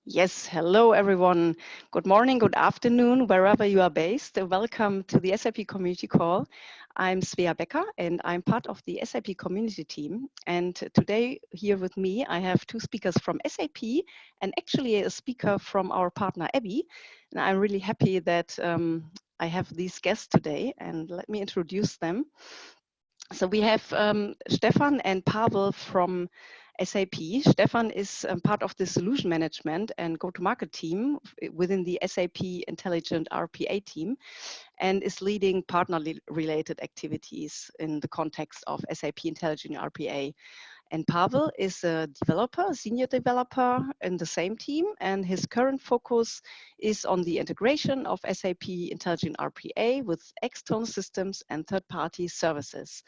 Yes, hello everyone. Good morning, good afternoon, wherever you are based. Welcome to the SAP Community Call. I'm Svea Becker and I'm part of the SAP Community team. And today here with me, I have two speakers from SAP and actually a speaker from our partner ABBYY. And I'm really happy that I have these guests today, and let me introduce them. So we have Stefan and Pavel from SAP. Stefan is part of the solution management and go-to-market team within the SAP Intelligent RPA team and is leading partner-related activities in the context of SAP Intelligent RPA. And Pavel is a developer, a senior developer in the same team, and his current focus is on the integration of SAP Intelligent RPA with external systems and third-party services.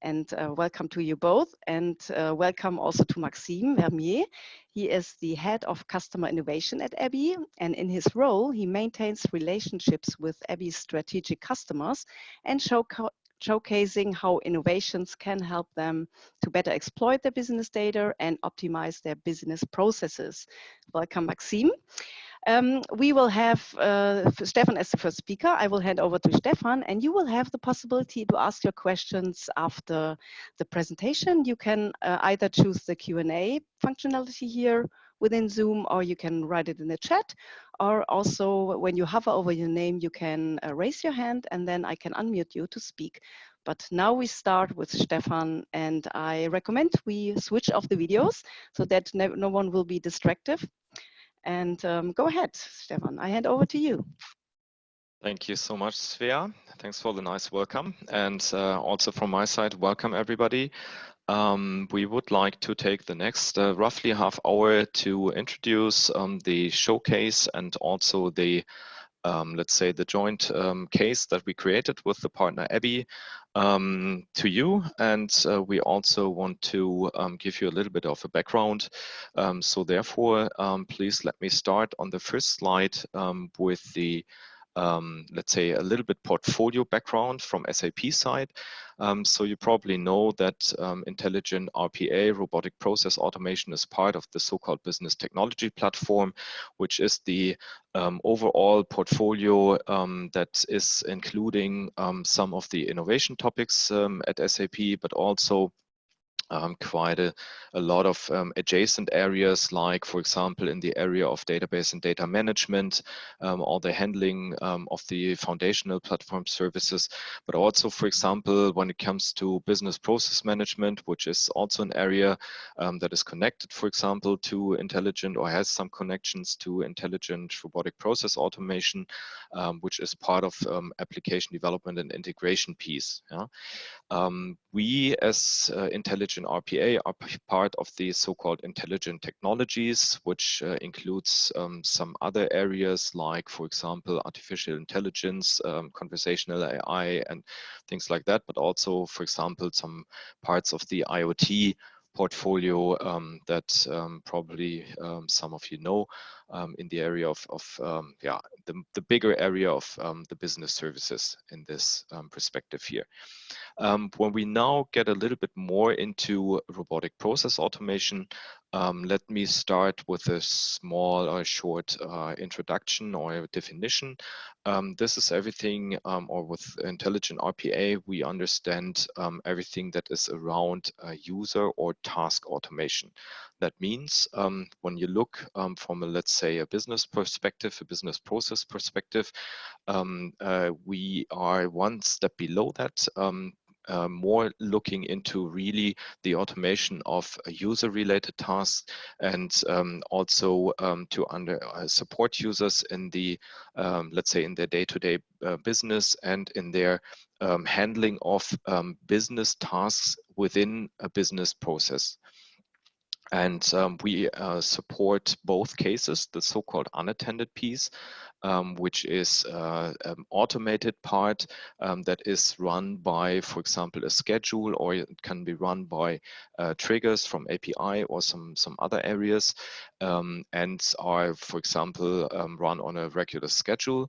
And welcome to you both, and welcome also to Maxime Vermier. He is the head of customer innovation at ABBYY, and in his role, he maintains relationships with ABBYY's strategic customers and showcasing how innovations can help them to better exploit their business data and optimize their business processes. Welcome, Maxime. We will have Stefan as the first speaker. I will hand over to Stefan, and you will have the possibility to ask your questions after the presentation. You can either choose the Q&A functionality here within Zoom, or you can write it in the chat, or also when you hover over your name, you can raise your hand, and then I can unmute you to speak. But now we start with Stefan, and I recommend we switch off the videos so that no one will be distracted. And go ahead, Stefan, I hand over to you. Thank you so much, Svea. Thanks for the nice welcome. And also from my side, welcome everybody. We would like to take the next roughly half hour to introduce the showcase and also the let's say the joint case that we created with the partner ABBYY to you, and we also want to give you a little bit of a background. So therefore, please let me start on the first slide with the let's say a little bit portfolio background from SAP side. So you probably know that Intelligent RPA, robotic process automation, is part of the so-called business technology platform, which is the overall portfolio that is including some of the innovation topics at SAP, but also quite a lot of adjacent areas, like, for example, in the area of database and data management, all the handling of the foundational platform services, but also, for example, when it comes to business process management, which is also an area that is connected, for example, to intelligent or has some connections to intelligent robotic process automation, which is part of application development and integration piece. Yeah? We as Intelligent RPA are part of the so-called intelligent technologies, which includes some other areas like, for example, artificial intelligence, conversational AI, and things like that, but also, for example, some parts of the IoT portfolio that probably some of you know in the area of yeah, the bigger area of the business services in this perspective here. When we now get a little bit more into robotic process automation, let me start with a small or short introduction or definition. This is everything, or with Intelligent RPA, we understand everything that is around user or task automation. That means when you look from a, let's say, a business perspective, a business process perspective, we are one step below that. More looking into really the automation of user-related tasks, and also to support users in the, let's say, in their day-to-day business and in their handling of business tasks within a business process. And we support both cases, the so-called unattended piece, which is an automated part that is run by, for example, a schedule, or it can be run by triggers from API or some other areas, and are, for example, run on a regular schedule.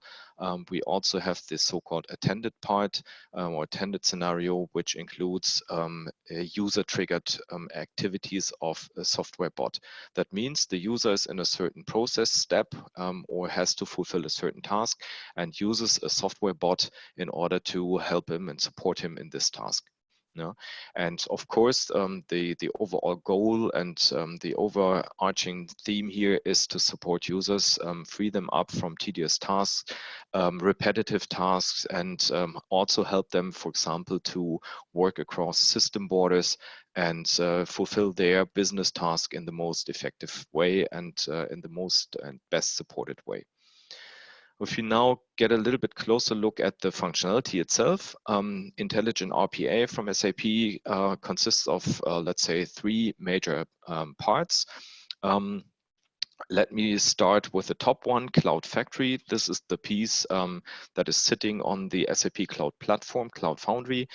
We also have this so-called attended part or attended scenario, which includes user-triggered activities of a software bot. That means the user is in a certain process step or has to fulfill a certain task and uses a software bot in order to help him and support him in this task. No? And of course, the overall goal and the overarching theme here is to support users, free them up from tedious tasks, repetitive tasks, and also help them, for example, to work across system borders and fulfill their business task in the most effective way and in the most and best supported way. If you now get a little bit closer look at the functionality itself, Intelligent RPA from SAP consists of, let's say, 3 major parts. Let me start with the top one, Cloud Factory. This is the piece that is sitting on the SAP Cloud Platform, Cloud Foundry,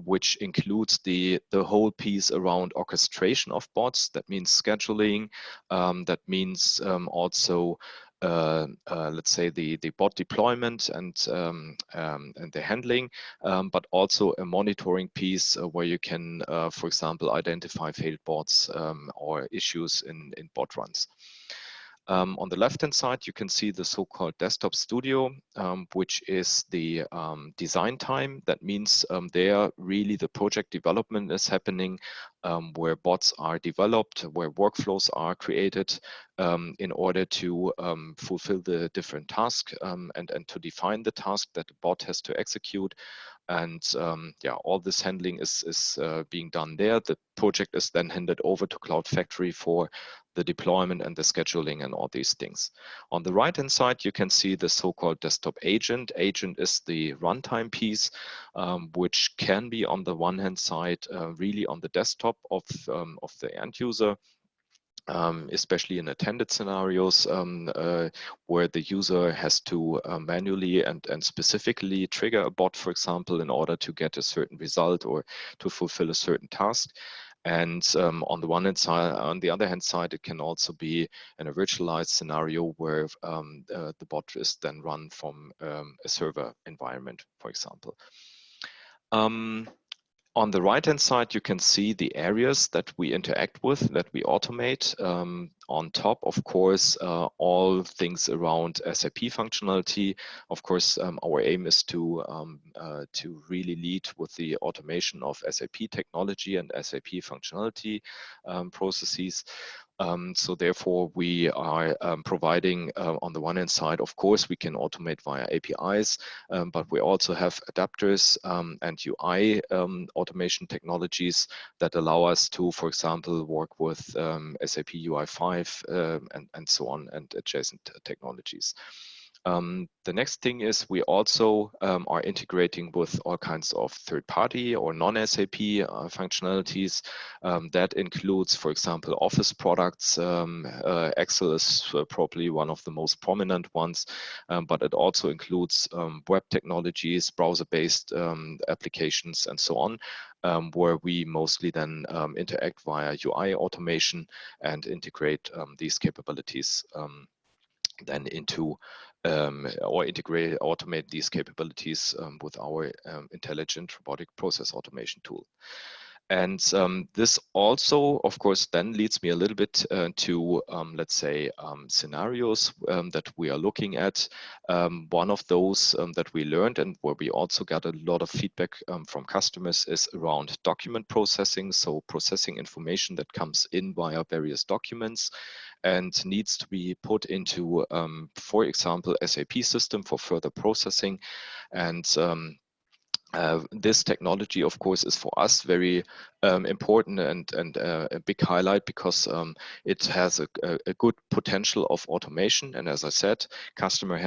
which includes the whole piece around orchestration of bots. That means scheduling. That means also let's say the bot deployment and the handling, but also a monitoring piece where you can, for example, identify failed bots or issues in bot runs. On the left-hand side, you can see the so-called desktop studio, which is the design time. That means there really the project development is happening, where bots are developed, where workflows are created in order to fulfill the different tasks and to define the task that the bot has to execute. And yeah, all this handling is being done there. The project is then handed over to Cloud Factory for the deployment and the scheduling and all these things. On the right-hand side, you can see the so-called desktop agent. Agent is the runtime piece, which can be on the one hand side really on the desktop of the end user, especially in attended scenarios where the user has to manually and specifically trigger a bot, for example, in order to get a certain result or to fulfill a certain task. And on the one hand side, on the other hand side, it can also be in a virtualized scenario where the bot is then run from a server environment, for example. On the right-hand side, you can see the areas that we interact with, that we automate. On top, of course, all things around SAP functionality. Of course, our aim is to really lead with the automation of SAP technology and SAP functionality processes. So therefore, we are providing on the one hand side, of course, we can automate via APIs, but we also have adapters and UI automation technologies that allow us to, for example, work with SAP UI5 and so on, and adjacent technologies. The next thing is we also are integrating with all kinds of third-party or non-SAP functionalities. That includes, for example, Office products. Excel is probably one of the most prominent ones, but it also includes web technologies, browser-based applications, and so on, where we mostly then interact via UI automation and integrate these capabilities then into or integrate, automate these capabilities with our intelligent robotic process automation tool. And this also, of course, then leads me a little bit to, let's say, scenarios that we are looking at. One of those that we learned and where we also got a lot of feedback from customers is around document processing. So processing information that comes in via various documents and needs to be put into, for example, SAP system for further processing. And this technology, of course, is for us very important and a big highlight, because it has a good potential of automation. And as I said, customers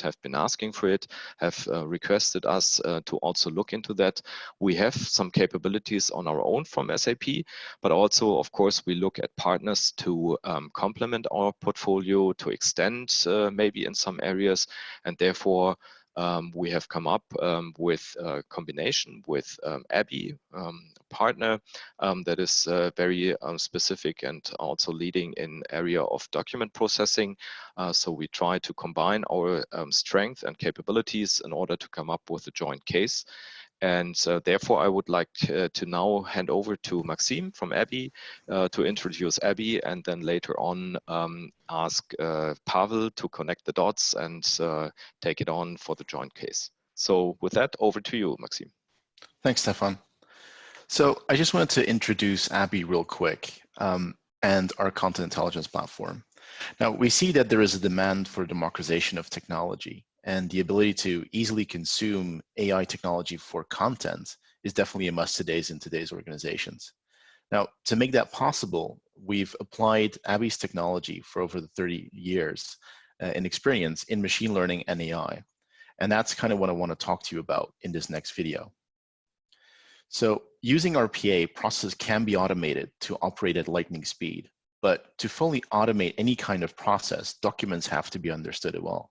have been asking for it, have requested us to also look into that. We have some capabilities on our own from SAP, but also, of course, we look at partners to complement our portfolio, to extend maybe in some areas, and therefore we have come up with a combination with ABBYY, partner that is very specific and also leading in area of document processing. So we try to combine our strength and capabilities in order to come up with a joint case. And therefore, I would like to now hand over to Maxime from ABBYY to introduce ABBYY, and then later on ask Pavel to connect the dots and take it on for the joint case. So with that, over to you, Maxime. Thanks, Stefan. So I just wanted to introduce ABBYY real quick and our content intelligence platform. Now, we see that there is a demand for democratization of technology, and the ability to easily consume AI technology for content is definitely a must in today's organizations. Now, to make that possible, we've applied ABBYY's technology for over 30 years in experience in machine learning and AI. And that's kind of what I want to talk to you about in this next video. So using RPA, processes can be automated to operate at lightning speed, but to fully automate any kind of process, documents have to be understood as well.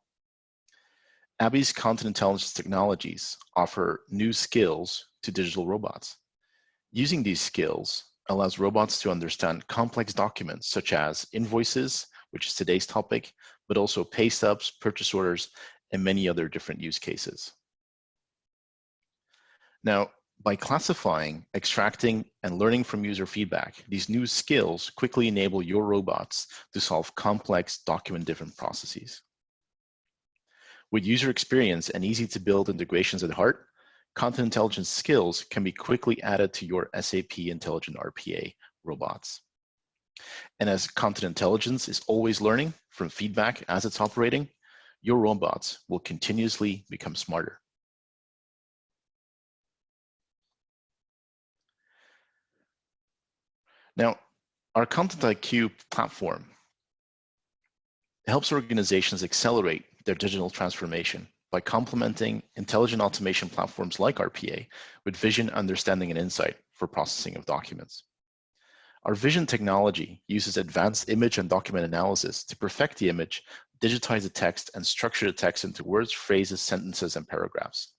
ABBYY's content intelligence technologies offer new skills to digital robots. Using these skills allows robots to understand complex documents such as invoices, which is today's topic, but also pay stubs, purchase orders, and many other different use cases. Now, by classifying, extracting, and learning from user feedback, these new skills quickly enable your robots to solve complex document-driven processes. With user experience and easy to build integrations at heart, content intelligence skills can be quickly added to your SAP Intelligent RPA robots. And as content intelligence is always learning from feedback as it's operating, your robots will continuously become smarter. Now, our Content IQ platform helps organizations accelerate their digital transformation by complementing intelligent automation platforms like RPA with vision, understanding, and insight for processing of documents. Our vision technology uses advanced image and document analysis to perfect the image, digitize the text, and structure the text into words, phrases, sentences, and paragraphs.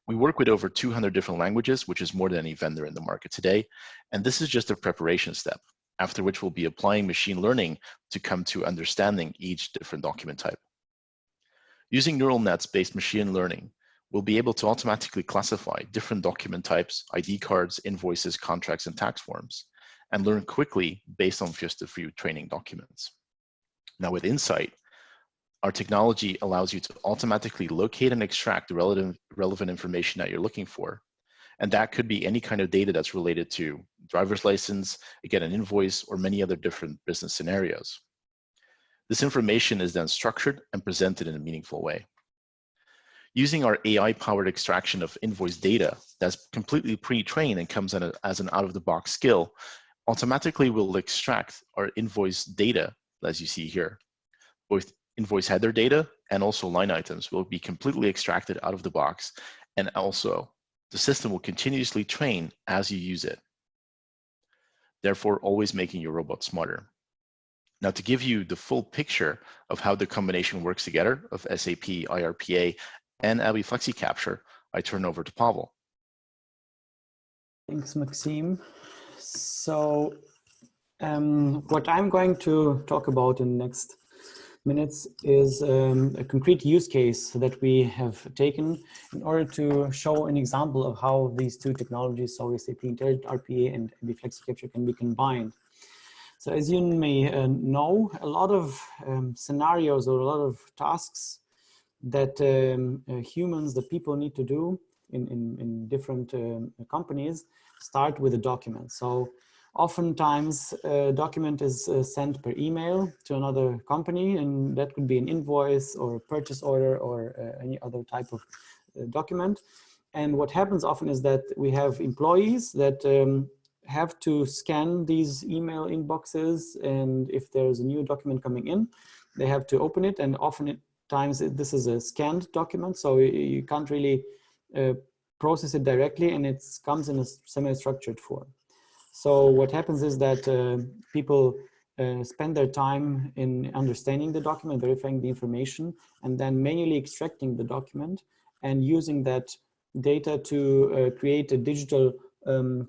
We work with over 200 different languages, which is more than any vendor in the market today, and this is just a preparation step, after which we'll be applying machine learning to come to understanding each different document type. Using neural nets-based machine learning, we'll be able to automatically classify different document types, ID cards, invoices, contracts, and tax forms, and learn quickly based on just a few training documents. Now with Insight, our technology allows you to automatically locate and extract the relevant information that you're looking for. And that could be any kind of data that's related to driver's license, again, an invoice, or many other different business scenarios. This information is then structured and presented in a meaningful way. Using our AI-powered extraction of invoice data that's completely pre-trained and comes as an out-of-the-box skill, automatically will extract our invoice data, as you see here. Both invoice header data and also line items will be completely extracted out of the box, and also the system will continuously train as you use it, therefore always making your robot smarter. Now, to give you the full picture of how the combination works together of SAP IRPA and ABBYY FlexiCapture, I turn over to Pavel. Thanks, Maxime. So what I'm going to talk about in the next minutes is a concrete use case that we have taken in order to show an example of how these two technologies, so SAP Intelligent RPA and ABBYY FlexiCapture, can be combined. So as you may know, a lot of scenarios or a lot of tasks that humans, the people need to do in different companies start with a document. So oftentimes a document is sent per email to another company, and that could be an invoice or a purchase order or any other type of document. And what happens often is that we have employees that have to scan these email inboxes, and if there's a new document coming in, they have to open it, and often times this is a scanned document, so you can't really process it directly, and it comes in a semi-structured form. So what happens is that people spend their time in understanding the document, verifying the information, and then manually extracting the document and using that data to create a digital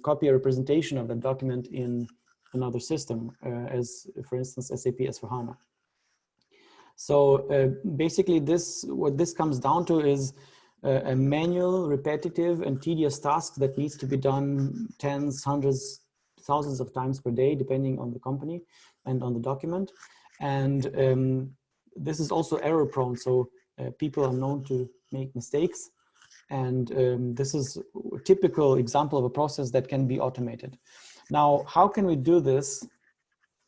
copy or representation of the document in another system, as for instance, SAP S/4HANA. So basically what this comes down to is a manual, repetitive, and tedious task that needs to be done tens, hundreds, thousands of times per day, depending on the company and on the document. And this is also error prone, so people are known to make mistakes. And this is a typical example of a process that can be automated. Now, how can we do this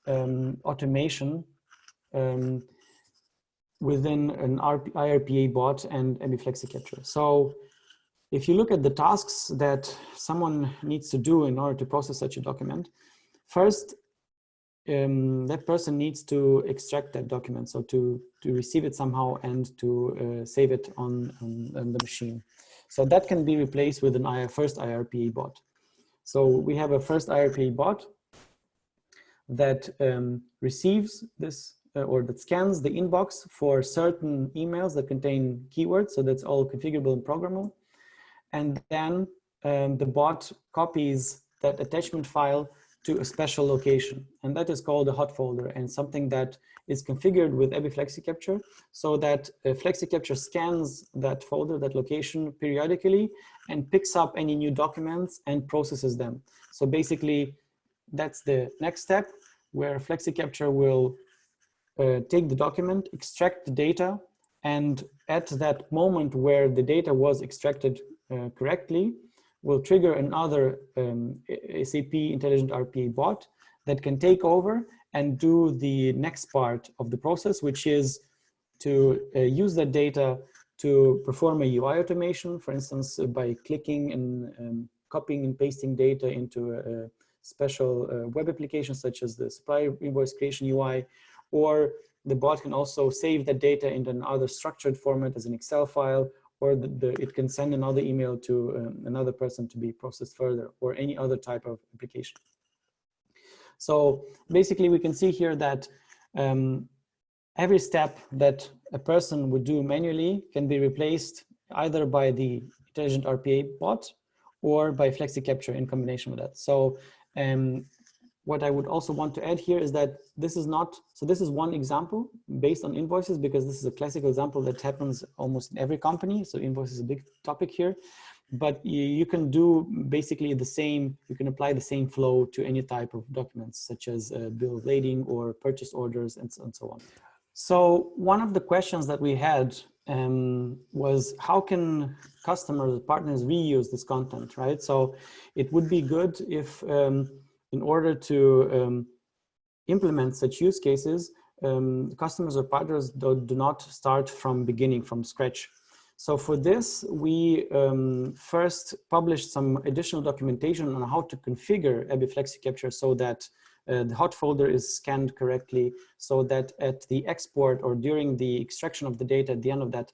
automation within an IRPA bot and ABBYY FlexiCapture? So if you look at the tasks that someone needs to do in order to process such a document, first, that person needs to extract that document, so to receive it somehow and to save it on the machine. So that can be replaced with an first IRPA bot. So we have a first IRPA bot that receives this or that scans the inbox for certain emails that contain keywords. So that's all configurable and programmable. And then the bot copies that attachment file to a special location. And that is called a hot folder, and something that is configured with ABBYY FlexiCapture, so that FlexiCapture scans that folder, that location periodically, and picks up any new documents and processes them. So basically, that's the next step, where FlexiCapture will take the document, extract the data, and at that moment where the data was extracted correctly, will trigger another SAP Intelligent RPA bot that can take over and do the next part of the process, which is to use that data to perform a UI automation, for instance, by clicking and copying and pasting data into a special web application, such as the supplier invoice creation UI, or the bot can also save that data into another structured format as an Excel file, or it can send another email to another person to be processed further, or any other type of application. So basically we can see here that every step that a person would do manually can be replaced either by the Intelligent RPA bot or by FlexiCapture in combination with that. So what I would also want to add here is that this is not, so this is one example based on invoices, because this is a classical example that happens almost in every company. So invoice is a big topic here, but you can do basically the same, you can apply the same flow to any type of documents, such as bill of lading or purchase orders and so on. So one of the questions that we had was, how can customers, partners reuse this content, right? So it would be good if in order to implement such use cases, customers or partners do not start from beginning, from scratch. So for this, we first published some additional documentation on how to configure ABBYY FlexiCapture so that the hot folder is scanned correctly, so that at the export or during the extraction of the data, at the end of that,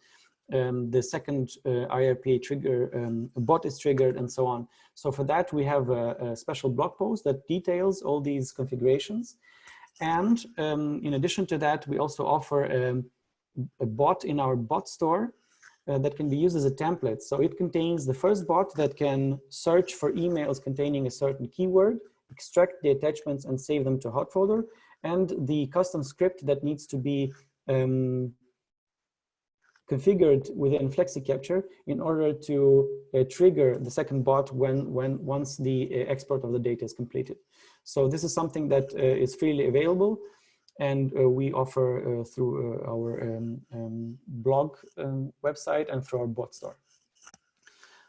the second IRPA trigger, bot is triggered, and so on. So for that, we have a special blog post that details all these configurations. And in addition to that, we also offer a bot in our bot store that can be used as a template. So it contains the first bot that can search for emails containing a certain keyword, extract the attachments and save them to a hot folder, and the custom script that needs to be configured within FlexiCapture in order to trigger the second bot once the export of the data is completed. So this is something that is freely available, and we offer through our blog website and through our bot store.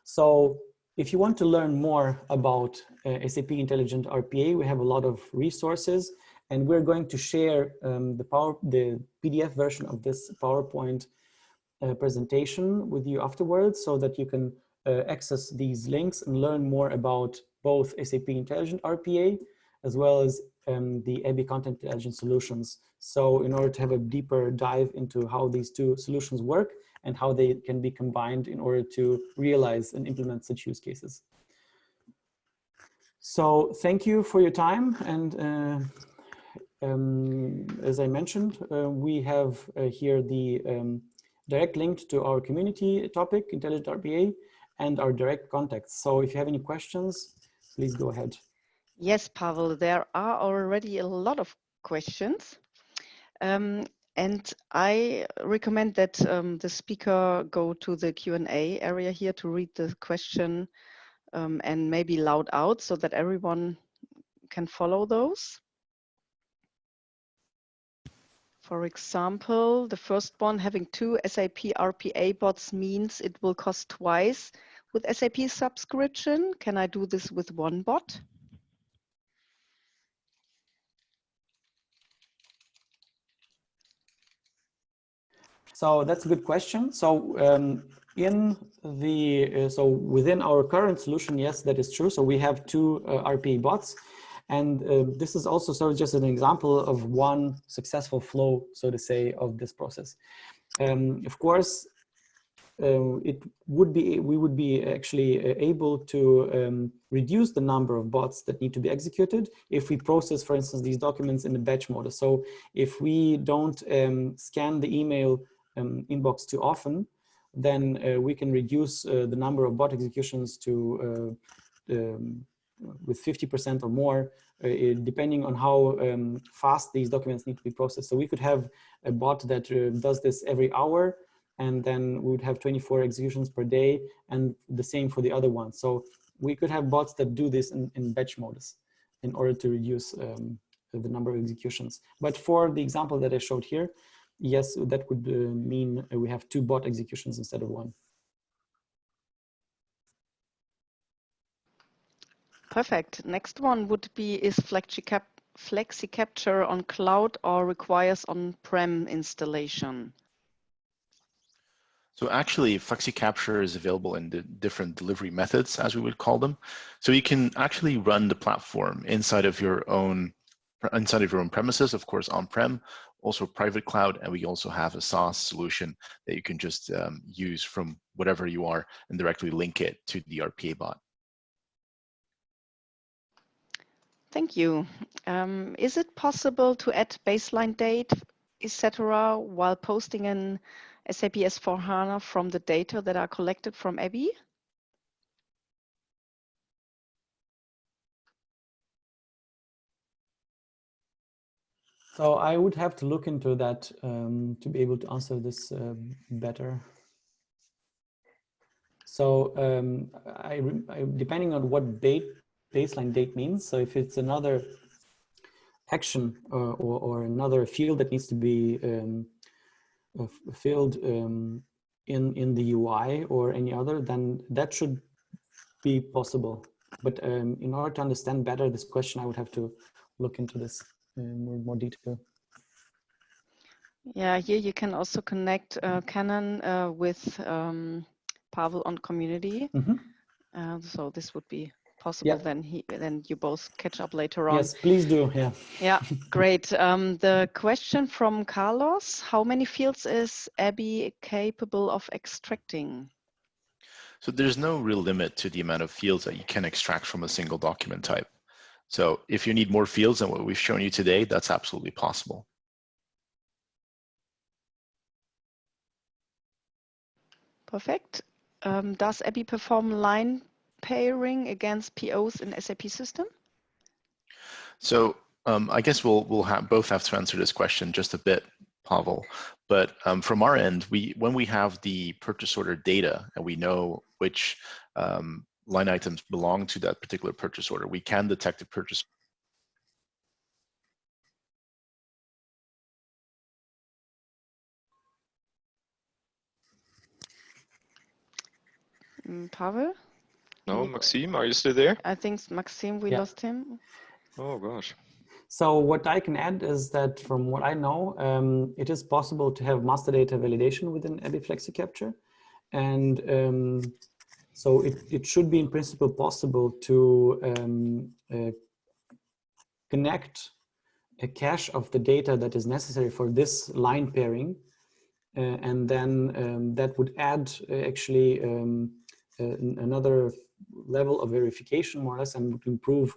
So if you want to learn more about SAP Intelligent RPA, we have a lot of resources, and we're going to share the PDF version of this PowerPoint presentation with you afterwards so that you can access these links and learn more about both SAP Intelligent RPA as well as the ABBYY Content Intelligence solutions. So in order to have a deeper dive into how these two solutions work and how they can be combined in order to realize and implement such use cases. So thank you for your time. And as I mentioned, we have here the direct link to our community topic, Intelligent RPA, and our direct contacts. So if you have any questions, please go ahead. Yes, Pavel, there are already a lot of questions. And I recommend that the speaker go to the Q&A area here to read the question and maybe loud out so that everyone can follow those. For example, the first one, having 2 SAP RPA bots means it will cost twice with SAP subscription. Can I do this with 1 bot? So that's a good question. So within our current solution, yes, that is true. So we have 2 RPA bots, and this is also sort of just an example of one successful flow, so to say, of this process. Of course, we would be actually able to reduce the number of bots that need to be executed if we process, for instance, these documents in the batch mode. So if we don't scan the email inbox too often, then we can reduce the number of bot executions to with 50% or more, depending on how fast these documents need to be processed. So we could have a bot that does this every hour, and then we would have 24 executions per day, and the same for the other ones. So we could have bots that do this in batch modus in order to reduce the number of executions. But for the example that I showed here, yes, that would mean we have 2 bot executions instead of 1. Perfect. Next one would be, is FlexiCapture on cloud or requires on-prem installation? So actually, FlexiCapture is available in the different delivery methods, as we would call them. So you can actually run the platform inside of your own premises, of course, on-prem, also private cloud, and we also have a SaaS solution that you can just use from whatever you are and directly link it to the RPA bot. Thank you. Is it possible to add baseline date, etc., while posting an SAP S/4HANA from the data that are collected from ABBYY? So I would have to look into that to be able to answer this better. So depending on what baseline date means, so if it's another action or another field that needs to be filled in the UI or any other, then that should be possible. But in order to understand better this question, I would have to look into this in more detail. Yeah, here you can also connect Canon with Pavel on community. Mm-hmm. So this would be possible. Yeah. Then you both catch up later on. Yes, please do. Yeah. Yeah, great. The question from Carlos: how many fields is ABBYY capable of extracting? So there's no real limit to the amount of fields that you can extract from a single document type. So if you need more fields than what we've shown you today, that's absolutely possible. Perfect. Does ABBYY perform line pairing against POs in SAP system? So I guess we'll both have to answer this question just a bit, Pavel. But from our end, when we have the purchase order data and we know which line items belong to that particular purchase order, we can detect the purchase. Pavel? No, Maxime, are you still there? I think Maxime, we lost him. Oh gosh. So what I can add is that from what I know, it is possible to have master data validation within ABBYY FlexiCapture. And so it should be in principle possible to connect a cache of the data that is necessary for this line pairing. And then that would add actually another level of verification, more or less, and would improve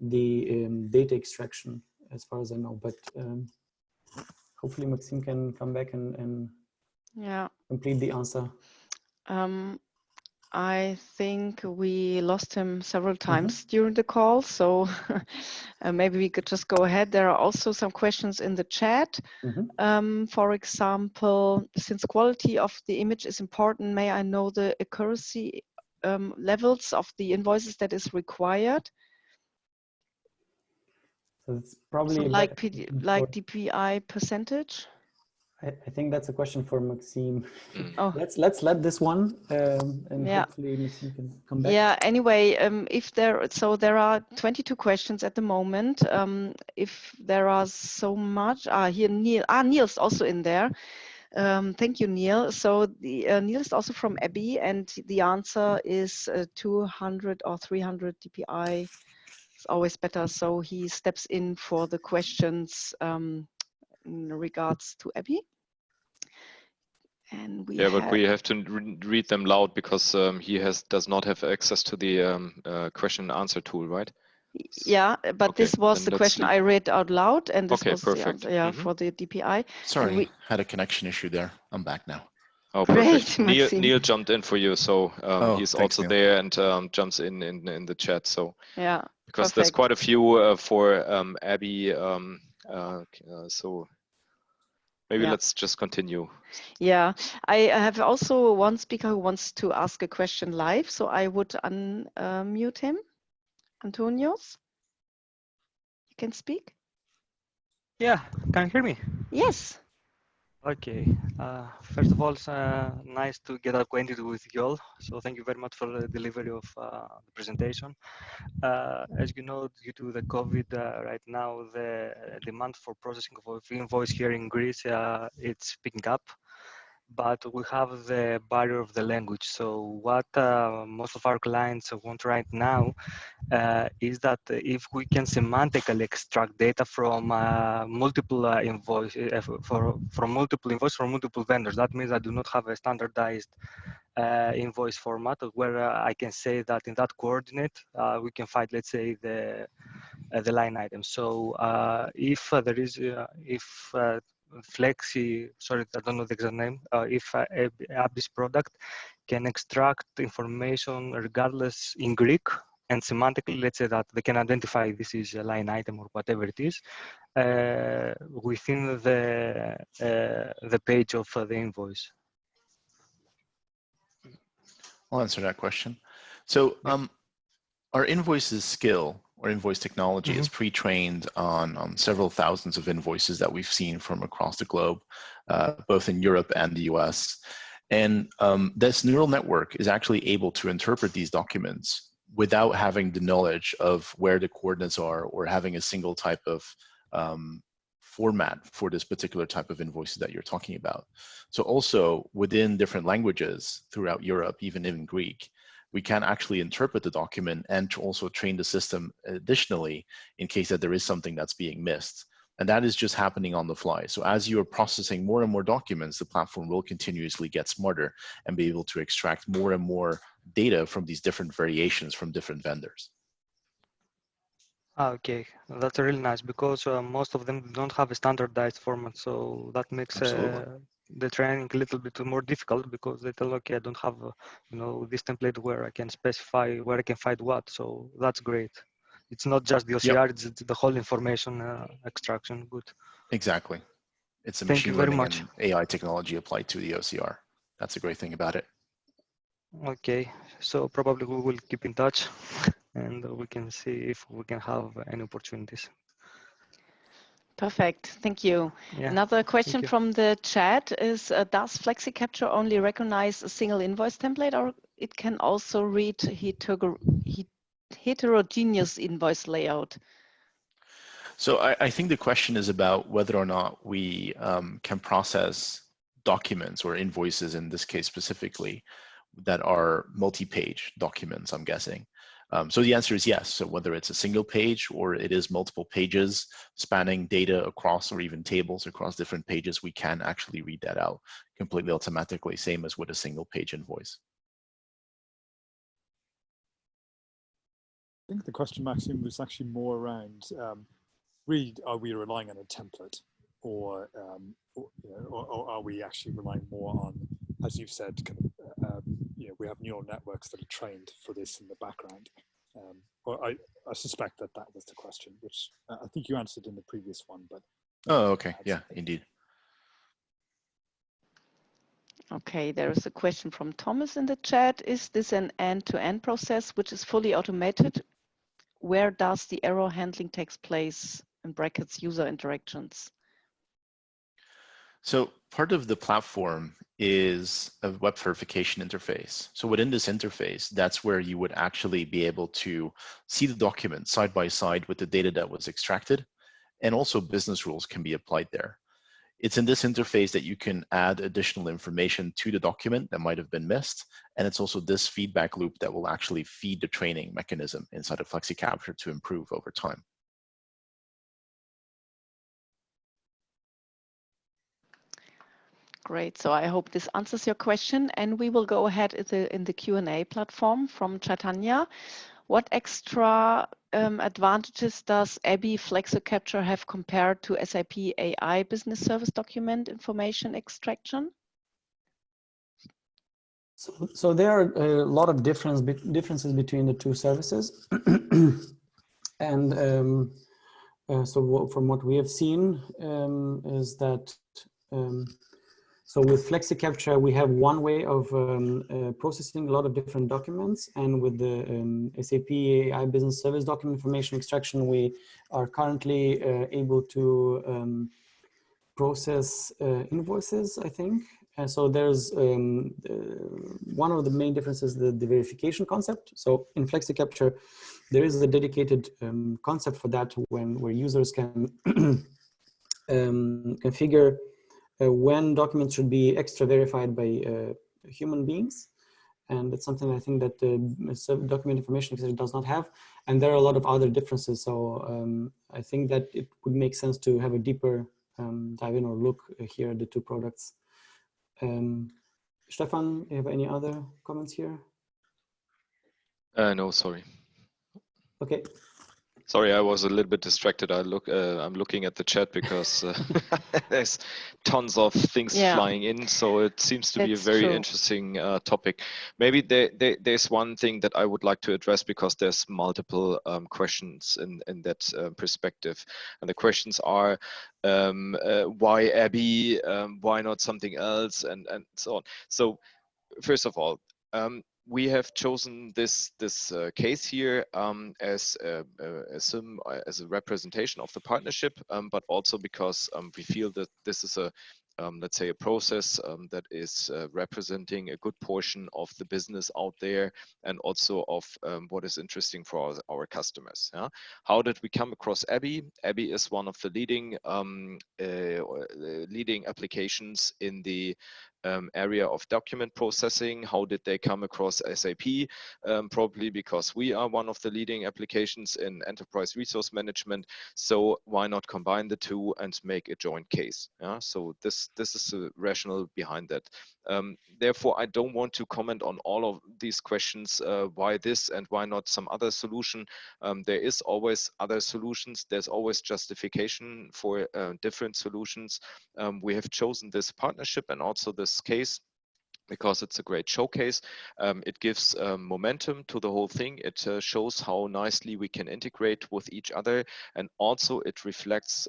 the data extraction, as far as I know. But hopefully Maxime can come back and complete the answer. I think we lost him several times during the call, so maybe we could just go ahead. There are also some questions in the chat. For example, since quality of the image is important, may I know the accuracy levels of the invoices that is required? So it's probably so like DPI percentage. I think that's a question for Maxime. Oh. Let's let this one, and hopefully Maxime can come back. Yeah. Anyway, there are 22 questions at the moment. If there are so much, here Neil. Neil's also in there. Thank you, Neil. So Neil is also from ABBYY, and the answer is 200 or 300 DPI. It's always better. So he steps in for the questions in regards to ABBYY. And but we have to read them loud because he does not have access to the question and answer tool, right? Yeah, but this was the question I read out loud, and this was perfect. the answer, for the DPI. Sorry, had a connection issue there. I'm back now. Oh, perfect. Great, Neil jumped in for you, so he's thanks, also Neil. there and jumps in the chat. So yeah, because there's quite a few for ABBYY, so maybe let's just continue. Yeah, I have also one speaker who wants to ask a question live, so I would unmute him. Antonios, you can speak. Yeah, can you hear me? Yes. Okay. First of all, it's nice to get acquainted with you all. So thank you very much for the delivery of the presentation. As you know, due to the COVID, right now the demand for processing of invoice here in Greece, it's picking up. But we have the barrier of the language. So what most of our clients want right now is that if we can semantically extract data from multiple invoices from multiple vendors, that means I do not have a standardized invoice format where I can say that in that coordinate we can find, let's say, the line item. So if there is Flexi, sorry, I don't know the exact name, if ABBYY's product can extract information regardless in Greek and semantically, let's say that they can identify this is a line item or whatever it is within the page of the invoice. I'll answer that question. So our invoices skill or invoice technology is pre-trained on several thousands of invoices that we've seen from across the globe, both in Europe and the US. And this neural network is actually able to interpret these documents without having the knowledge of where the coordinates are or having a single type of format for this particular type of invoices that you're talking about. So also within different languages throughout Europe, even in Greek, we can actually interpret the document and to also train the system additionally in case that there is something that's being missed. And that is just happening on the fly. So as you are processing more and more documents, the platform will continuously get smarter and be able to extract more and more data from these different variations from different vendors. Okay, that's really nice because most of them don't have a standardized format. So that makes the training a little bit more difficult because they tell, okay, I don't have, this template where I can specify where I can find what. So that's great. It's not just the OCR, it's the whole information extraction. Good. Exactly. It's a machine learning and AI technology applied to the OCR. That's a great thing about it. Okay, so probably we will keep in touch and we can see if we can have any opportunities. Perfect, thank you. Yeah. Another question from the chat is, does FlexiCapture only recognize a single invoice template, or it can also read heterogeneous invoice layout? So I think the question is about whether or not we can process documents or invoices in this case specifically that are multi-page documents, I'm guessing. So the answer is yes. So whether it's a single page or it is multiple pages spanning data across or even tables across different pages, we can actually read that out completely automatically, same as with a single page invoice. I think the question, Maxim, was actually more around, really, are we relying on a template or are we actually relying more on, as you've said, kind of, we have neural networks that are trained for this in the background. Or I suspect that that was the question, which I think you answered in the previous one, but. Oh, okay. Yeah, indeed. Okay, there is a question from Thomas in the chat. Is this an end-to-end process which is fully automated? Where does the error handling takes place, in brackets, user interactions? So part of the platform is a web verification interface. So within this interface, that's where you would actually be able to see the document side by side with the data that was extracted, and also business rules can be applied there. It's in this interface that you can add additional information to the document that might have been missed. And it's also this feedback loop that will actually feed the training mechanism inside of FlexiCapture to improve over time. Great, so I hope this answers your question, and we will go ahead in the Q&A platform from Chaitanya. What extra advantages does ABBYY FlexiCapture have compared to SAP AI Business Service Document Information Extraction? So there are a lot of differences between the two services. And so from what we have seen is that so with FlexiCapture, we have one way of processing a lot of different documents. And with the SAP AI Business Service Document Information Extraction, we are currently able to process invoices, I think. And so there's one of the main differences, the verification concept. So in FlexiCapture, there is a dedicated concept for that where users can configure when documents should be extra verified by human beings. And it's something I think that document information extraction does not have. And there are a lot of other differences. So I think that it would make sense to have a deeper dive in or look here at the two products. Stefan, you have any other comments here? No, sorry. Okay. Sorry, I was a little bit distracted. I'm looking at the chat because there's tons of things flying in. So it seems to be a very interesting topic. Maybe there's one thing that I would like to address because there's multiple questions in that perspective. And the questions are, why ABBYY, why not something else, and so on. So first of all, we have chosen this case here as a representation of the partnership, but also because we feel that this is a let's say a process that is representing a good portion of the business out there, and also of what is interesting for our customers. Yeah? How did we come across ABBYY? ABBYY is one of the leading applications in the area of document processing. How did they come across SAP? Probably because we are one of the leading applications in enterprise resource management. So why not combine the two and make a joint case? Yeah? So this is the rationale behind that. Therefore, I don't want to comment on all of these questions, why this and why not some other solution. There is always other solutions. There's always justification for different solutions. We have chosen this partnership and also this case because it's a great showcase. It gives momentum to the whole thing. It shows how nicely we can integrate with each other, and also it reflects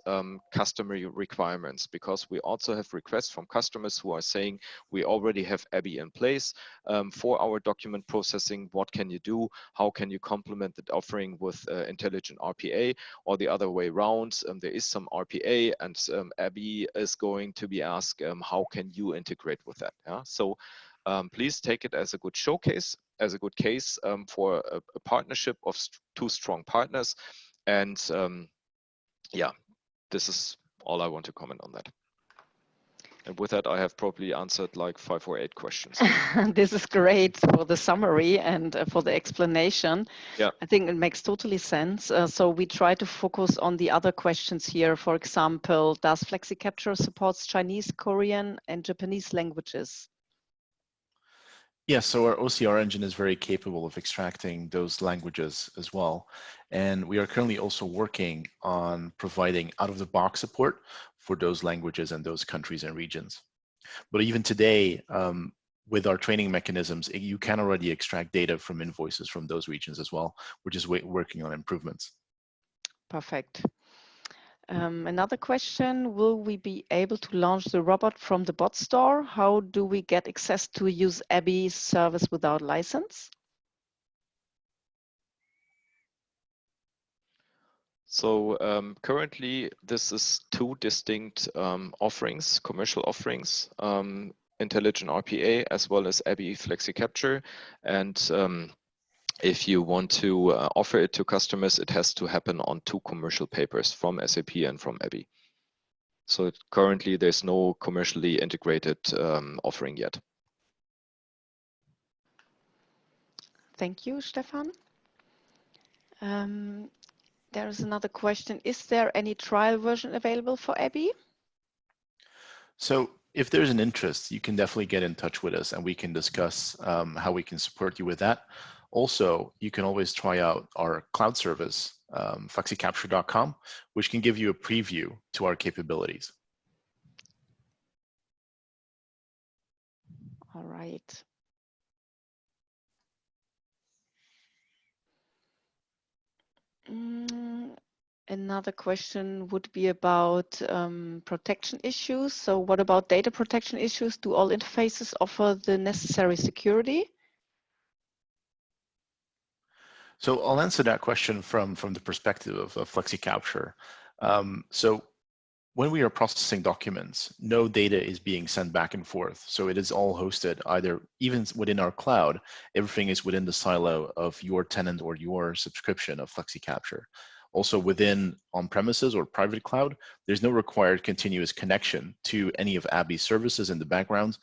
customer requirements, because we also have requests from customers who are saying, we already have ABBYY in place for our document processing. What can you do? How can you complement the offering with Intelligent RPA, or the other way around? There is some RPA, and ABBYY is going to be asked, how can you integrate with that? Yeah? So please take it as a good showcase, as a good case for a partnership of two strong partners. And yeah, this is all I want to comment on that. And with that, I have probably answered like 5 or 8 questions. This is great for the summary and for the explanation. Yeah. I think it makes totally sense. So we try to focus on the other questions here. For example, does FlexiCapture supports Chinese, Korean, and Japanese languages? Yes, so our OCR engine is very capable of extracting those languages as well. And we are currently also working on providing out-of-the-box support for those languages and those countries and regions. But even today, with our training mechanisms, you can already extract data from invoices from those regions as well. We're just working on improvements. Perfect. Another question, will we be able to launch the robot from the bot store? How do we get access to use ABBYY service without license? So currently, this is 2 distinct offerings, commercial offerings, Intelligent RPA as well as ABBYY FlexiCapture. And if you want to offer it to customers, it has to happen on 2 commercial papers from SAP and from ABBYY. So currently, there's no commercially integrated offering yet. Thank you, Stefan. There is another question. Is there any trial version available for ABBYY? So if there's an interest, you can definitely get in touch with us and we can discuss how we can support you with that. Also, you can always try out our cloud service, flexicapture.com, which can give you a preview to our capabilities. All right. Another question would be about protection issues. So what about data protection issues? Do all interfaces offer the necessary security? So I'll answer that question from the perspective of FlexiCapture. So when we are processing documents, no data is being sent back and forth. So it is all hosted either even within our cloud, everything is within the silo of your tenant or your subscription of FlexiCapture. Also within on-premises or private cloud, there's no required continuous connection to any of ABBYY's services in the background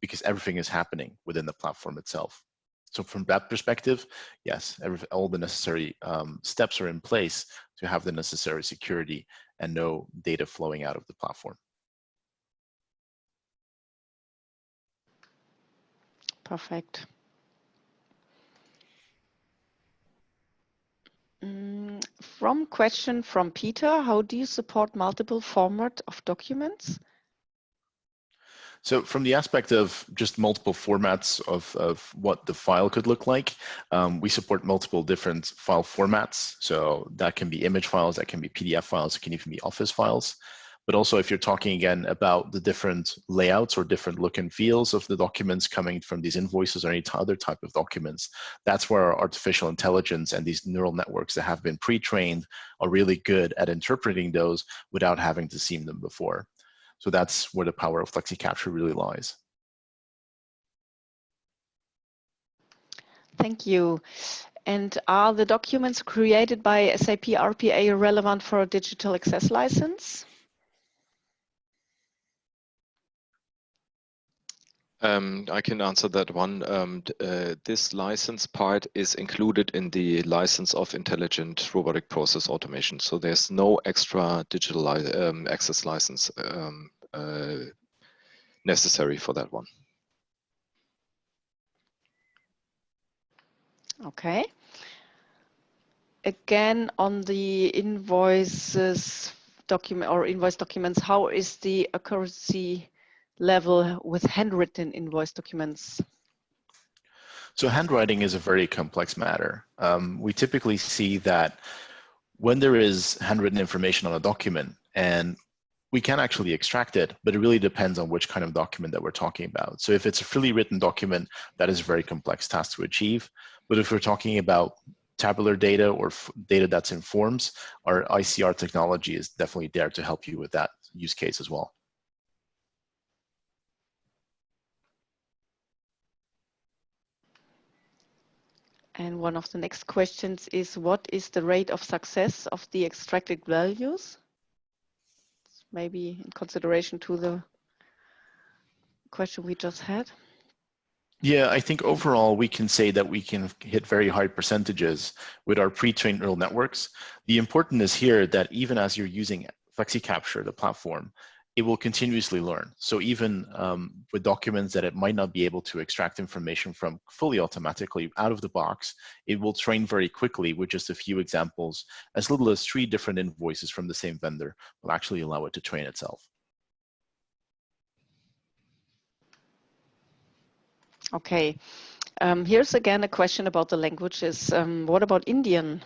because everything is happening within the platform itself. So from that perspective, yes, all the necessary steps are in place to have the necessary security and no data flowing out of the platform. Perfect. Question from Peter, how do you support multiple format of documents? So from the aspect of just multiple formats of what the file could look like, we support multiple different file formats. So that can be image files, that can be PDF files, it can even be Office files. But also if you're talking again about the different layouts or different look and feels of the documents coming from these invoices or any other type of documents, that's where our artificial intelligence and these neural networks that have been pre-trained are really good at interpreting those without having to see them before. So that's where the power of FlexiCapture really lies. Thank you. And are the documents created by SAP RPA relevant for a digital access license? I can answer that one. This license part is included in the license of Intelligent Robotic Process Automation. So there's no extra digital access license necessary for that one. Okay. Again, on the invoices document or invoice documents, how is the accuracy level with handwritten invoice documents? So handwriting is a very complex matter. We typically see that when there is handwritten information on a document, and we can actually extract it, but it really depends on which kind of document that we're talking about. So if it's a freely written document, that is a very complex task to achieve. But if we're talking about tabular data or data that's in forms, our ICR technology is definitely there to help you with that use case as well. And one of the next questions is, what is the rate of success of the extracted values? maybe in consideration to the question we just had? Yeah, I think overall we can say that we can hit very high percentages with our pre-trained neural networks. The important is here that even as you're using FlexiCapture, the platform, it will continuously learn. So even with documents that it might not be able to extract information from fully automatically out of the box, it will train very quickly with just a few examples. As little as 3 different invoices from the same vendor will actually allow it to train itself. Okay, here's again a question about the languages. What about Indian?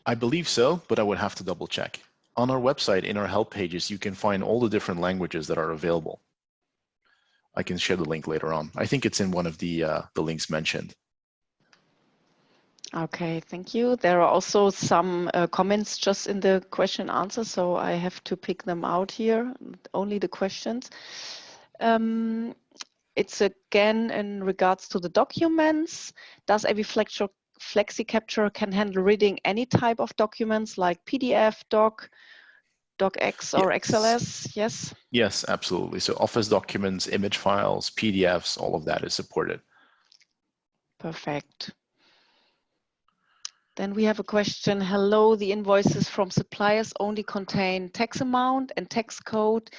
I believe so, but I would have to double check. On our website, in our help pages, you can find all the different languages that are available. I can share the link later on. I think it's in one of the links mentioned. Okay, thank you. There are also some comments just in the question and answer, so I have to pick them out here, only the questions. It's again in regards to the documents. Does ABBYY FlexiCapture can handle reading any type of documents like PDF, doc, docx, or Yes. XLS? Yes? Yes, absolutely. So Office documents, image files, PDFs, all of that is supported. Perfect. Then we have a question. Hello, the invoices from suppliers only contain tax amount and tax code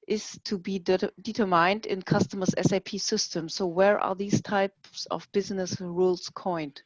is to be determined in customers' SAP system. So where are these types of business rules coined?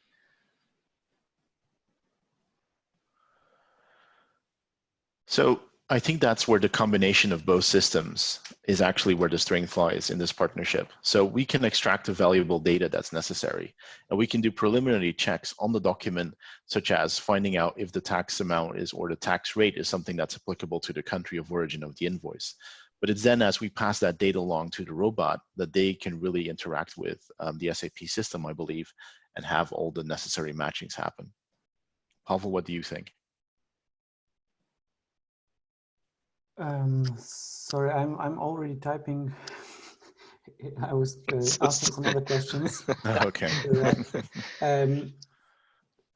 So I think that's where the combination of both systems is actually where the strength lies in this partnership. So we can extract the valuable data that's necessary, and we can do preliminary checks on the document, such as finding out if the tax amount is or the tax rate is something that's applicable to the country of origin of the invoice. But it's then as we pass that data along to the robot that they can really interact with the SAP system, I believe, and have all the necessary matchings happen. Pavel, what do you think? Sorry, I'm already typing. I was asking some other questions. Okay.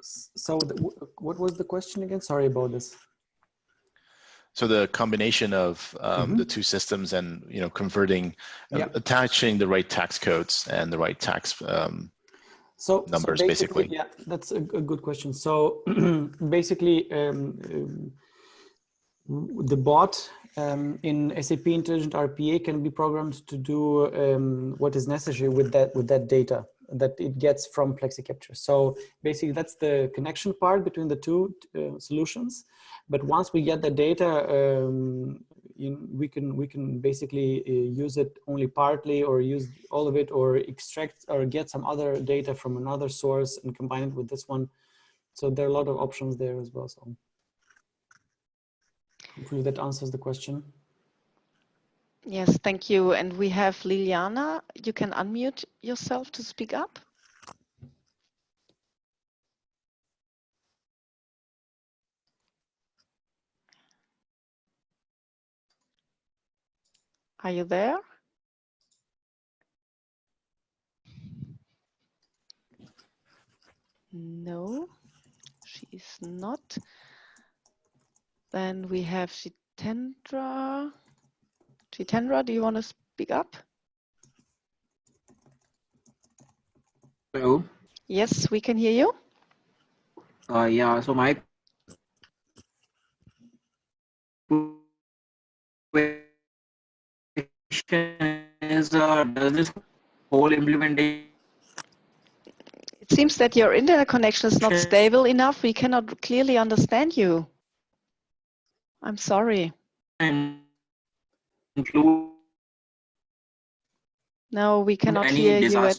So what was the question again? Sorry about this. So the combination of the two systems and converting, attaching the right tax codes and the right tax numbers, so basically. Yeah, that's a good question. So basically, the bot in SAP Intelligent RPA can be programmed to do what is necessary with that data that it gets from FlexiCapture. So basically, that's the connection part between the two solutions. But once we get the data, we can basically use it only partly, or use all of it, or extract or get some other data from another source and combine it with this one. So there are a lot of options there as well. So hopefully that answers the question. Yes, thank you. And we have Liliana. You can unmute yourself to speak up. Are you there? No, she is not. Then we have Jitendra. Jitendra, do you want to speak up? Hello. Yes, we can hear you. Yeah, so my question is, does this whole implementation? It seems that your internet connection is not stable enough. We cannot clearly understand you. I'm sorry. Include No, we cannot hear you.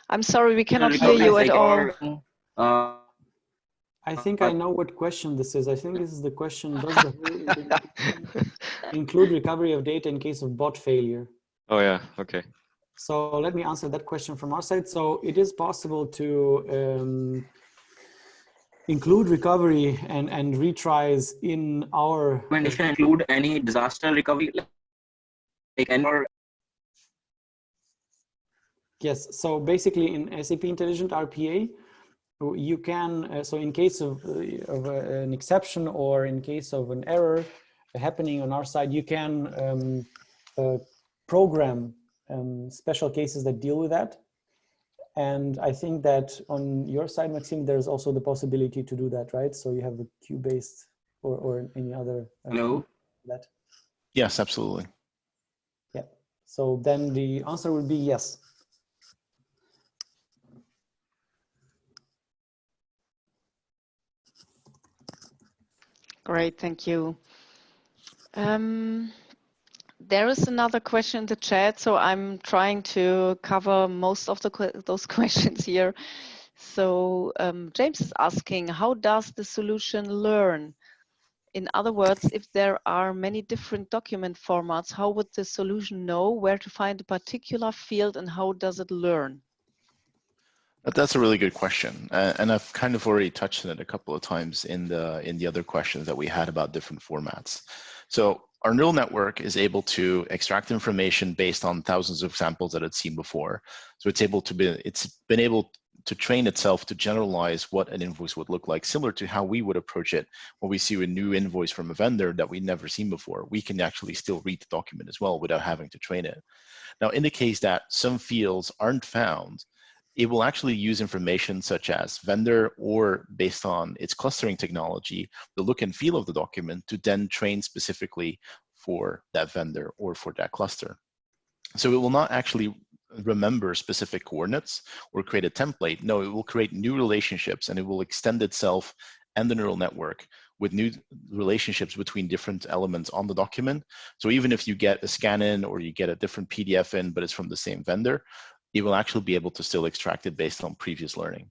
I'm sorry, we cannot hear you at all. I think I know what question this is. I think this is the question, does the whole include recovery of data in case of bot failure? Oh yeah, okay. So let me answer that question from our side. So it is possible to include recovery and retries in our implementation. Include any disaster recovery, like any more? Yes, so basically in SAP Intelligent RPA, you can, so in case of an exception or in case of an error happening on our side, you can program special cases that deal with that. And I think that on your side, Maxime, there's also the possibility to do that, right? So you have a queue-based or any other Hello? that. Yes, absolutely. Yeah. So then the answer will be yes. Great, thank you. There is another question in the chat, so I'm trying to cover most of those questions here. So James is asking, how does the solution learn? In other words, if there are many different document formats, how would the solution know where to find a particular field and how does it learn? That's a really good question, and I've kind of already touched on it a couple of times in the other questions that we had about different formats. So our neural network is able to extract information based on thousands of examples that it's seen before. So it's been able to train itself to generalize what an invoice would look like, similar to how we would approach it when we see a new invoice from a vendor that we've never seen before. We can actually still read the document as well without having to train it. Now, in the case that some fields aren't found, it will actually use information such as vendor or based on its clustering technology, the look and feel of the document to then train specifically for that vendor or for that cluster. So it will not actually remember specific coordinates or create a template. No, it will create new relationships and it will extend itself and the neural network with new relationships between different elements on the document. So even if you get a scan in or you get a different PDF in, but it's from the same vendor, it will actually be able to still extract it based on previous learning.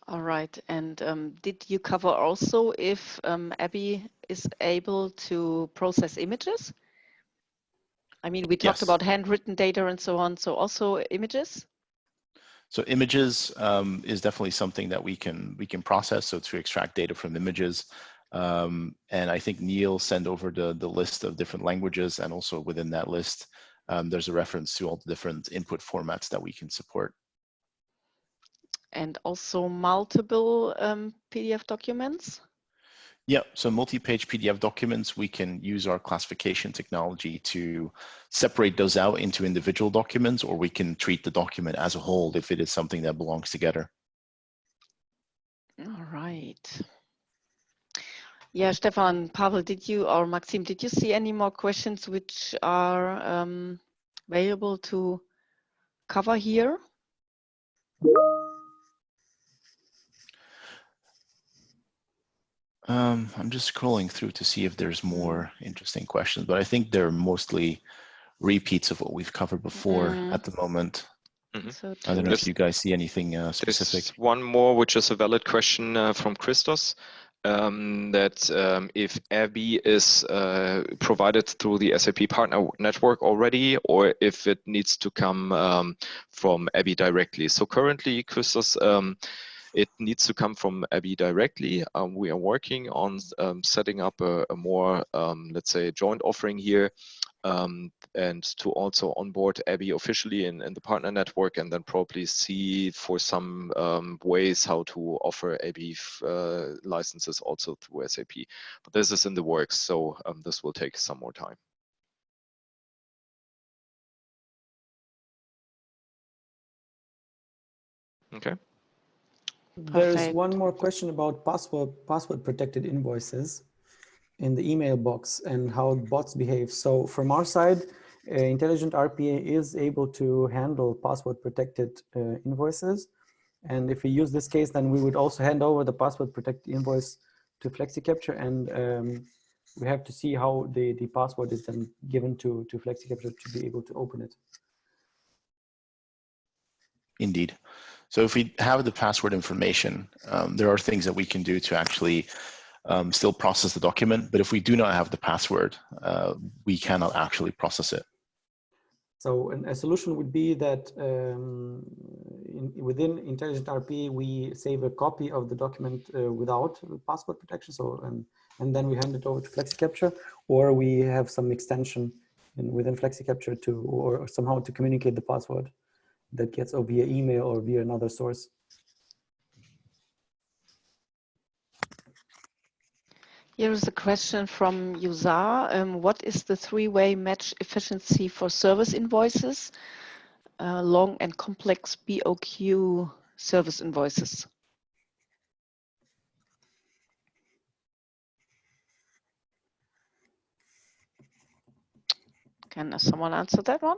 All right, and did you cover also if ABBYY is able to process images? I mean, we talked about handwritten data and so on, so also images? So images is definitely something that we can process, so to extract data from images. And I think Neil sent over the list of different languages, and also within that list, there's a reference to all the different input formats that we can support. And also multiple PDF documents? Yeah, so multi-page PDF documents, we can use our classification technology to separate those out into individual documents, or we can treat the document as a whole if it is something that belongs together. All right. Yeah, Stefan, Pavel, did you, or Maxime, did you see any more questions which are available to cover here? I'm just scrolling through to see if there's more interesting questions, but I think they're mostly repeats of what we've covered before at the moment. Mm-hmm. So I don't know if you guys see anything specific. There's one more, which is a valid question from Christos, that if ABBYY is provided through the SAP partner network already, or if it needs to come from ABBYY directly. So currently, Christos, it needs to come from ABBYY directly. We are working on setting up a more, let's say, joint offering here, and to also onboard ABBYY officially in the partner network, and then probably see for some ways how to offer ABBYY licenses also through SAP. But this is in the works, so this will take some more time. Okay. There's one more question about password protected invoices in the email box and how bots behave. So from our side, Intelligent RPA is able to handle password protected invoices. And if we use this case, then we would also hand over the password protected invoice to FlexiCapture, and we have to see how the password is then given to FlexiCapture to be able to open it. Indeed. So if we have the password information, there are things that we can do to actually still process the document. But if we do not have the password, we cannot actually process it. So a solution would be that within Intelligent RPA, we save a copy of the document without password protection. So and then we hand it over to FlexiCapture, or we have some extension within FlexiCapture to, or somehow to communicate the password that gets or via email or via another source. Here is a question from Yuzar. What is the three-way match efficiency for service invoices, long and complex BOQ service invoices? Can someone answer that one?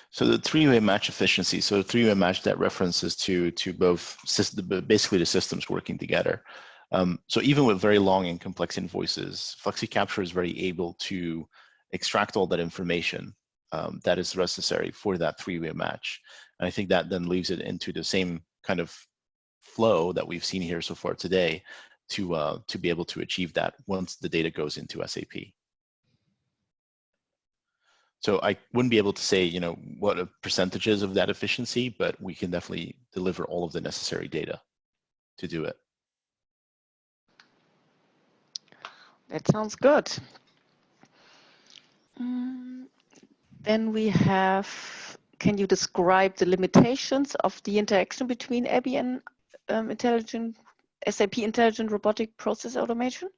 So the three-way match efficiency. So three-way match, that references to both basically the systems working together. So even with very long and complex invoices, FlexiCapture is very able to extract all that information that is necessary for that three-way match. And I think that then leaves it into the same kind of flow that we've seen here so far today to be able to achieve that once the data goes into SAP. So I wouldn't be able to say, you know, what a percentage is of that efficiency, but we can definitely deliver all of the necessary data to do it. That sounds good. Then we have, can you describe the limitations of the interaction between ABBYY and SAP Intelligent Robotic Process Automation?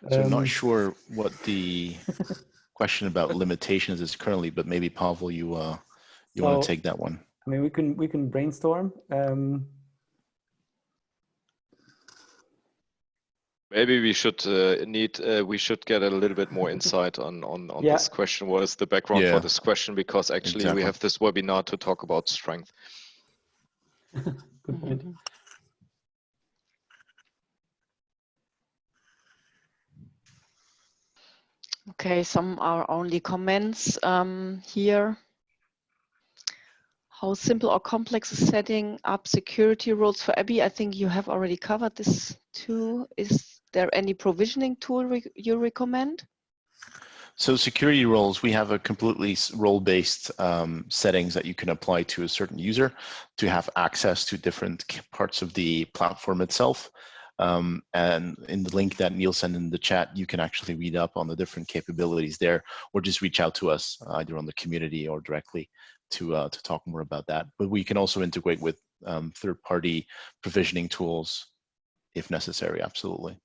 So I'm not sure what the question about limitations is currently, but maybe Pavel, you want to take that one. I mean, we can brainstorm. Maybe we should we should get a little bit more insight on this question. What is the background for this question? Because actually we have this webinar to talk about strength. Good point. Okay, some are only comments here. How simple or complex is setting up security rules for ABBYY? I think you have already covered this too. Is there any provisioning tool you recommend? So security roles, we have a completely role-based settings that you can apply to a certain user to have access to different parts of the platform itself. And in the link that Neil sent in the chat, you can actually read up on the different capabilities there, or just reach out to us either on the community or directly to talk more about that. But we can also integrate with third-party provisioning tools if necessary, absolutely.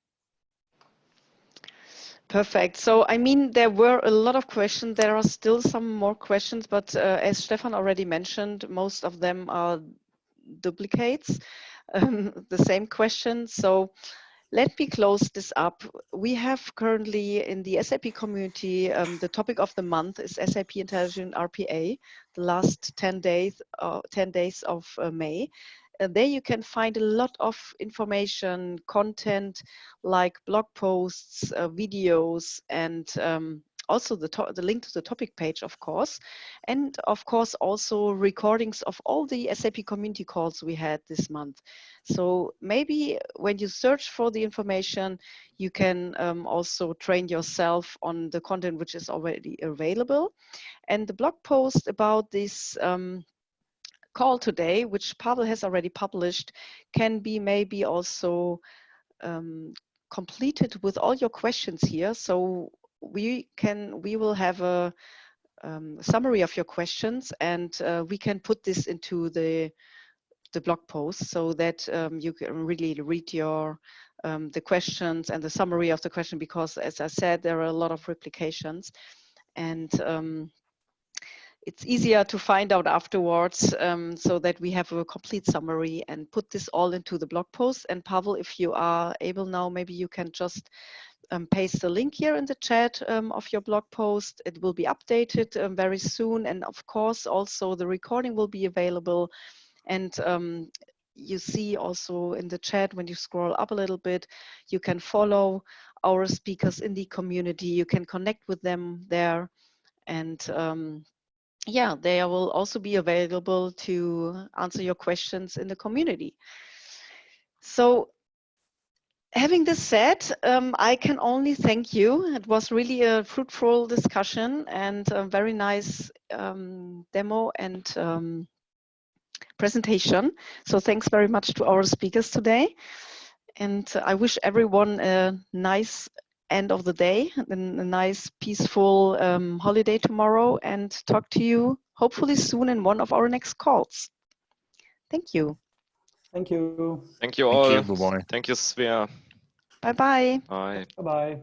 Perfect. So, I mean, there were a lot of questions. There are still some more questions, but as Stefan already mentioned, most of them are duplicates, the same question. So let me close this up. We have currently in the SAP community, the topic of the month is SAP Intelligent RPA, the last 10 days of May. There you can find a lot of information, content like blog posts, videos, and also the link to the topic page, of course. And of course, also recordings of all the SAP community calls we had this month. So maybe when you search for the information, you can also train yourself on the content which is already available. And the blog post about this call today, which Pavel has already published, can be maybe also completed with all your questions here. So we will have a summary of your questions, and we can put this into the blog post so that you can really read your the questions and the summary of the question, because as I said, there are a lot of replications, and it's easier to find out afterwards, so that we have a complete summary and put this all into the blog post. And Pavel, if you are able now, maybe you can just paste the link here in the chat of your blog post. It will be updated very soon. And of course, also the recording will be available. And you see also in the chat, when you scroll up a little bit, you can follow our speakers in the community. You can connect with them there. And yeah, they will also be available to answer your questions in the community. So having this said, I can only thank you. It was really a fruitful discussion and a very nice demo and presentation. So thanks very much to our speakers today. And I wish everyone a nice end of the day and a nice peaceful holiday tomorrow, and talk to you hopefully soon in one of our next calls. Thank you. Thank you. Thank you all. Bye-bye. Thank you, Svea. Bye-bye. Bye. Bye-bye.